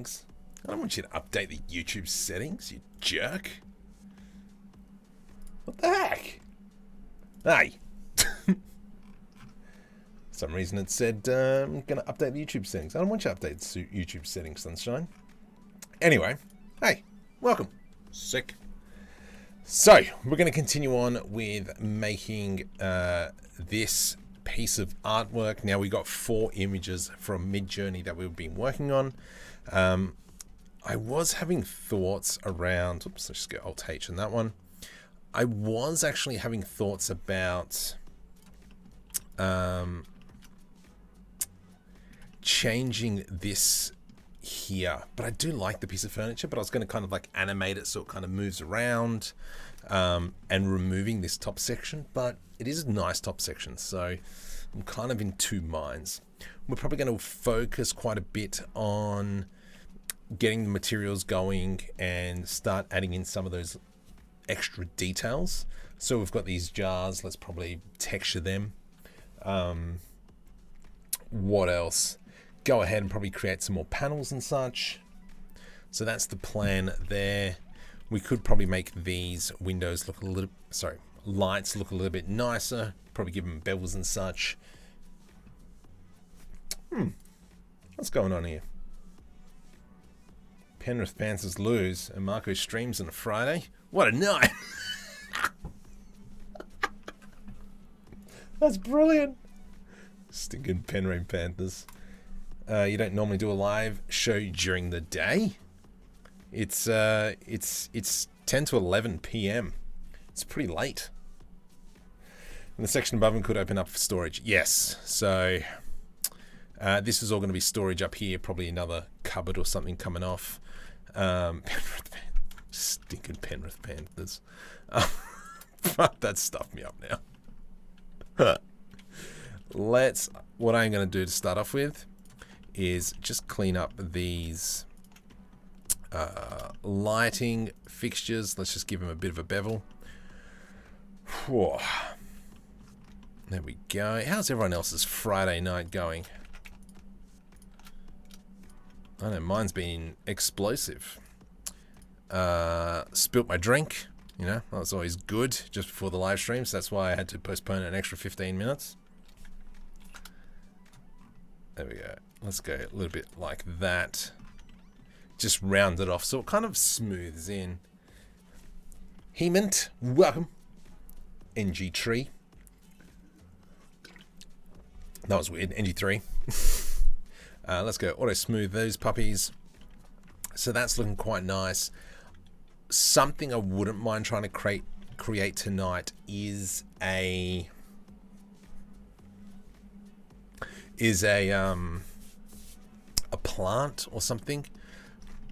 settings. I don't want you to update the YouTube settings, you jerk. What the heck? Hey. Some reason it said I'm going to update the YouTube settings. I don't want you to update the YouTube settings, sunshine. Anyway, hey, welcome. Sick. So, we're going to continue on with making this piece of artwork. Now, we got 4 images from Midjourney that we've been working on. I was having thoughts around... Oops, let's just go Alt-H on that one. I was actually having thoughts about... changing this here, but I do like the piece of furniture, but I was going to kind of like animate it so it kind of moves around, and removing this top section, but it is a nice top section, so I'm kind of in 2 minds. We're probably going to focus quite a bit on getting the materials going and start adding in some of those extra details. So we've got these jars, let's probably texture them. What else? Go ahead and probably create some more panels and such. So that's the plan there. We could probably make these windows look a little, lights look a little bit nicer. Probably give them bevels and such. What's going on here? Penrith Panthers lose and Marco streams on a Friday. What a night! That's brilliant. Stinking Penrith Panthers. You don't normally do a live show during the day. It's 10 to 11 p.m. It's pretty late. And the section above them could open up for storage. Yes. So this is all going to be storage up here. Probably another cupboard or something coming off. Penrith Panthers. Stinking Penrith Panthers. That stuffed me up now. What I'm going to do to start off with is just clean up these lighting fixtures. Let's just give them a bit of a bevel. Whoa. There we go. How's everyone else's Friday night going? I know mine's been explosive. Spilt my drink. You know, that was always good just before the live stream, so that's why I had to postpone an extra 15 minutes. There we go. Let's go a little bit like that. Just round it off so it kind of smooths in. Hemant, welcome. NG Tree. That was weird. NG3. Let's go auto smooth those puppies. So that's looking quite nice. Something I wouldn't mind trying to create tonight is a plant or something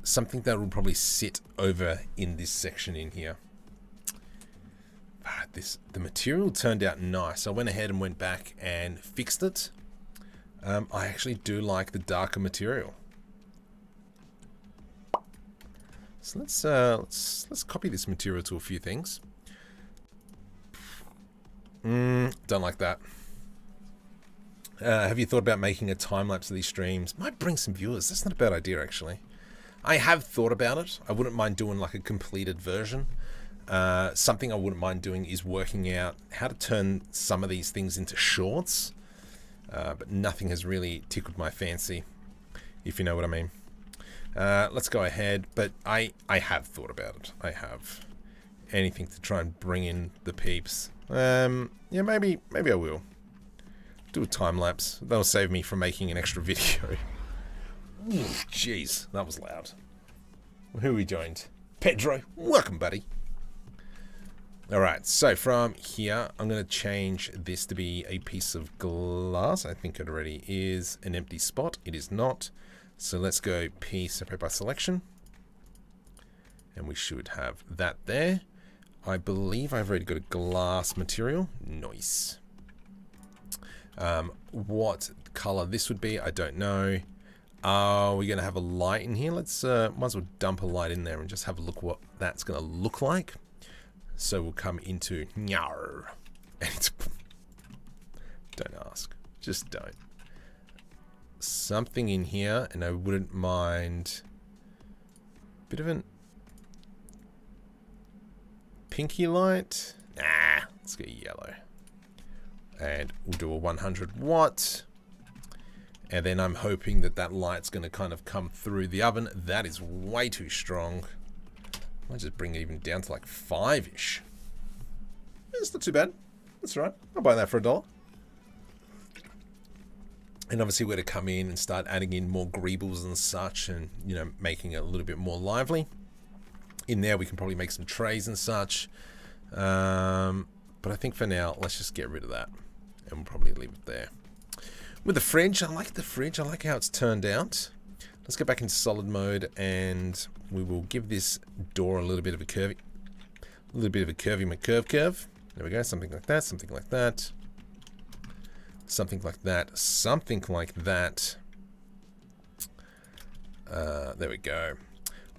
that will probably sit over in this section in here. The material turned out nice. I went ahead and went back and fixed it. I actually do like the darker material. So let's copy this material to a few things. Don't like that. Have you thought about making a time lapse of these streams? Might bring some viewers. That's not a bad idea, actually. I have thought about it. I wouldn't mind doing like a completed version. Something I wouldn't mind doing is working out how to turn some of these things into shorts. But nothing has really tickled my fancy, if you know what I mean. Let's go ahead. But I have thought about it. I have. Anything to try and bring in the peeps. Yeah, maybe I will. Do a time lapse. That'll save me from making an extra video. Jeez, that was loud. Who we joined? Pedro, welcome, buddy. Alright, so from here, I'm going to change this to be a piece of glass. I think it already is an empty spot. It is not. So let's go P, separate by selection. And we should have that there. I believe I've already got a glass material. Nice. What color this would be, I don't know. Are we going to have a light in here? Let's might as well dump a light in there and just have a look what that's going to look like. So we'll come into Nyar. And it's... Don't ask. Just don't. Something in here, and I wouldn't mind Bit of an pinky light. Nah, let's go yellow. And we'll do a 100 watt. And then I'm hoping that that light's going to kind of come through the oven. That is way too strong. I might just bring it even down to like 5-ish. It's not too bad. That's all right. I'll buy that for $1. And obviously we're to come in and start adding in more greebles and such, and, you know, making it a little bit more lively. In there we can probably make some trays and such. But I think for now, let's just get rid of that. And we'll probably leave it there. With the fridge, I like the fridge. I like how it's turned out. Let's go back into solid mode, and we will give this door a little bit of a curvy. A little bit of a curvy McCurve. There we go. Something like that. Something like that. Something like that. Something like that. There we go.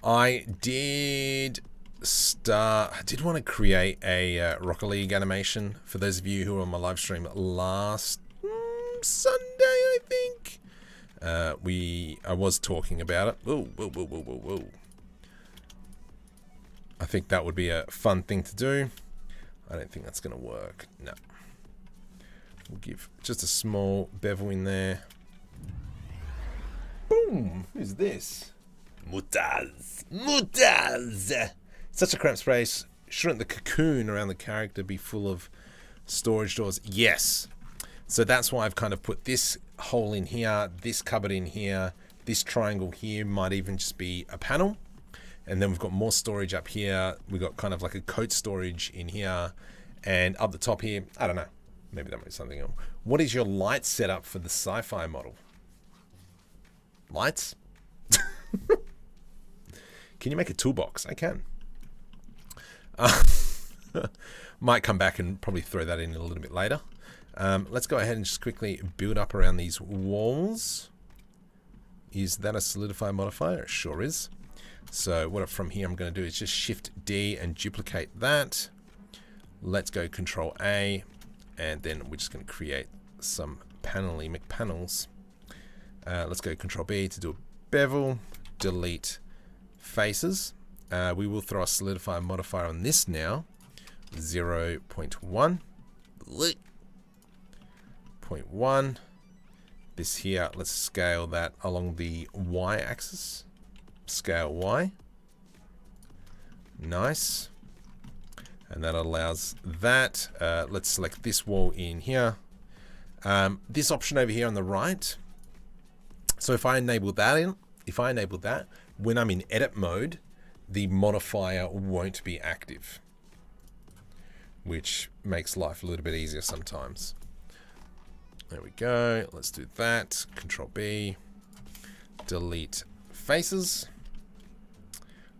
I did want to create a Rocket League animation for those of you who were on my live stream last Sunday, I think. I was talking about it. Whoa. I think that would be a fun thing to do. I don't think that's going to work. No. We'll give just a small bevel in there. Boom! Who's this? Mutaz! Such a cramped space. Shouldn't the cocoon around the character be full of storage doors? Yes. So that's why I've kind of put this hole in here, this cupboard in here, this triangle here might even just be a panel. And then we've got more storage up here. We've got kind of like a coat storage in here. And up the top here, I don't know. Maybe that might be something else. What is your light setup for the Scifi model? Lights? Can you make a toolbox? I can. Might come back and probably throw that in a little bit later. Let's go ahead and just quickly build up around these walls. Is that a solidify modifier? It sure is. So what from here I'm going to do is just Shift D and duplicate that. Let's go Control A, and then we're just going to create some panel-y McPanels. Let's go Control B to do a bevel. Delete faces. We will throw a solidify modifier on this now. 0.1. 0.1. This here, let's scale that along the y-axis. Scale Y. Nice. And that allows that. Let's select this wall in here. This option over here on the right. So if I enable that when I'm in edit mode, the modifier won't be active, which makes life a little bit easier sometimes. There we go. Let's do that. Control B. Delete faces.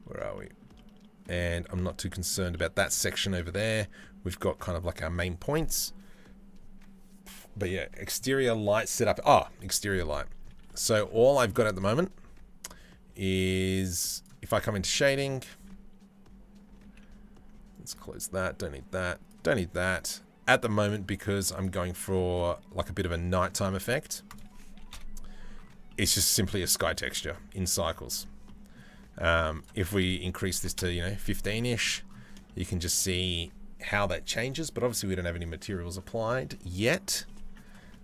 Where are we? And I'm not too concerned about that section over there. We've got kind of like our main points. But yeah, exterior light setup. Exterior light. So all I've got at the moment is, if I come into shading, let's close that. Don't need that. Don't need that at the moment because I'm going for like a bit of a nighttime effect. It's just simply a sky texture in cycles. If we increase this to, 15-ish, you can just see how that changes, but obviously we don't have any materials applied yet.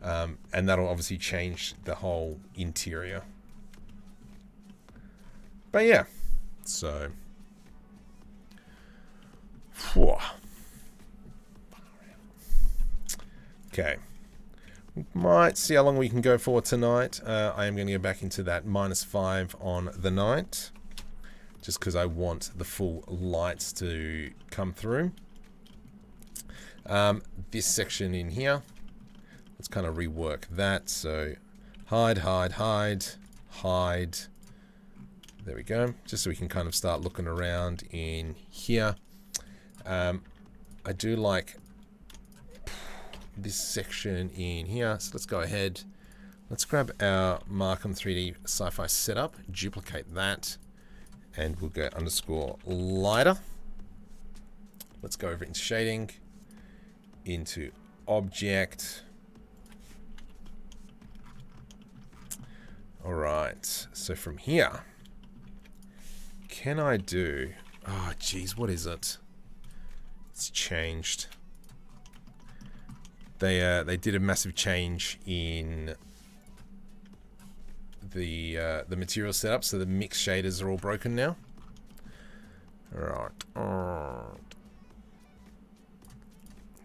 And that'll obviously change the whole interior. But yeah, so. Whew. Okay. Might see how long we can go for tonight. I am going to go back into that -5 on the night, just because I want the full lights to come through. This section in here, let's kind of rework that. So hide. There we go. Just so we can kind of start looking around in here. I do like this section in here. So let's go ahead. Let's grab our Markham 3D Sci-Fi setup, duplicate that, and we'll go _lighter. Let's go over into shading, into object. All right, so from here, can I do... Oh, geez, what is it? It's changed. They did a massive change in the material setup, so the mix shaders are all broken now. Right.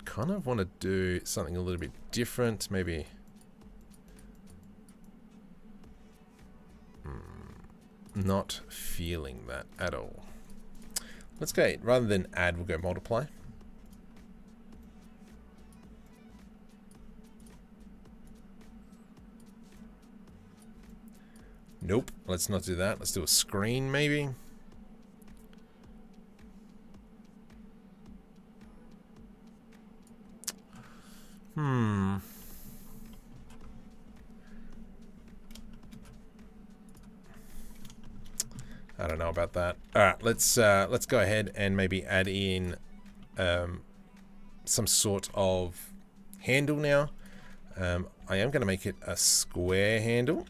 Kind of want to do something a little bit different, maybe. Not feeling that at all. Let's go, rather than add, we'll go multiply. Nope, let's not do that. Let's do a screen, maybe. I don't know about that. All right, let's go ahead and maybe add in some sort of handle now. I am going to make it a square handle.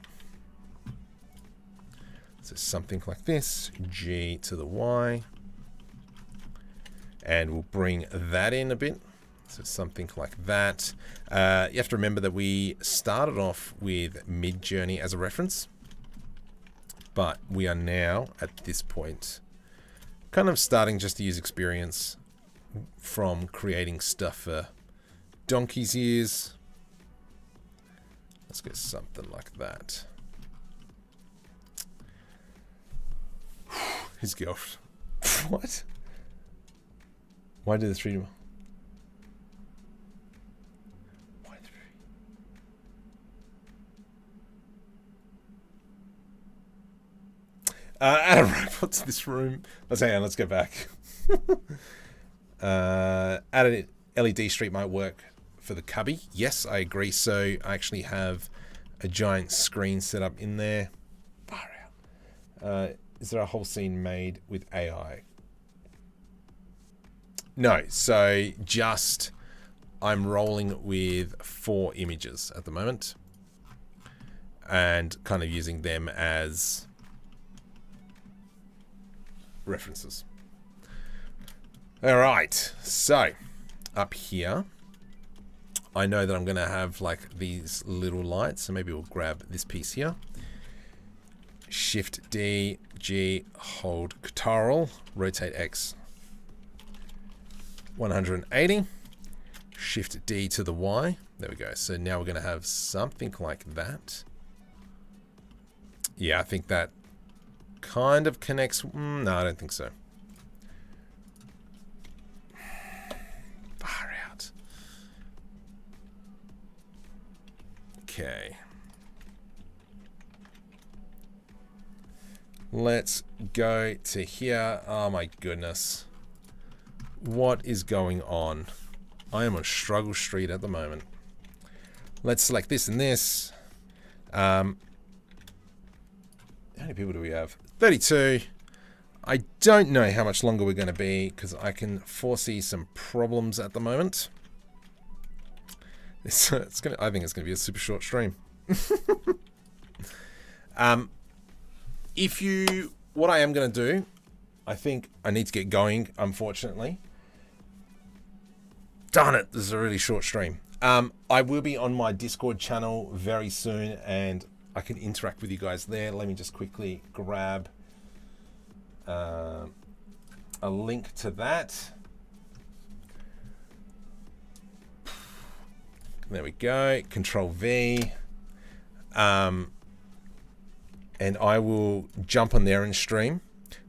So something like this, G to the Y. And we'll bring that in a bit. So something like that. You have to remember that we started off with Midjourney as a reference. But we are now, at this point, kind of starting just to use experience from creating stuff for donkey's ears. Let's get something like that. His girlfriend. What? Why did the 3D? Why 3D? Add a robot to this room. Let's hang on. Let's go back. Add an LED street might work for the cubby. Yes, I agree. So I actually have a giant screen set up in there. Far out. Is there a whole scene made with AI? No, so just I'm rolling with 4 images at the moment and kind of using them as references. All right, so up here, I know that I'm going to have like these little lights, so maybe we'll grab this piece here. Shift D, G, hold Ctrl, rotate X 180, Shift D to the Y. There we go. So now we're going to have something like that. Yeah, I think that kind of connects. No, I don't think so. Far out. Okay. Let's go to here. Oh my goodness. What is going on? I am on struggle street at the moment. Let's select this and this. How many people do we have? 32. I don't know how much longer we're going to be because I can foresee some problems at the moment. I think it's going to be a super short stream. What I am going to do, I think I need to get going, unfortunately. Darn it, this is a really short stream. I will be on my Discord channel very soon and I can interact with you guys there. Let me just quickly grab a link to that. There we go, Control V. And I will jump on there and stream.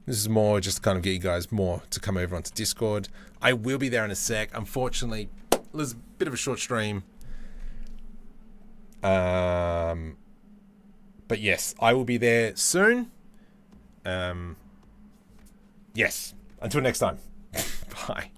This is more just to kind of get you guys more to come over onto Discord. I will be there in a sec. Unfortunately, it was a bit of a short stream. But yes, I will be there soon. Yes, until next time. Bye.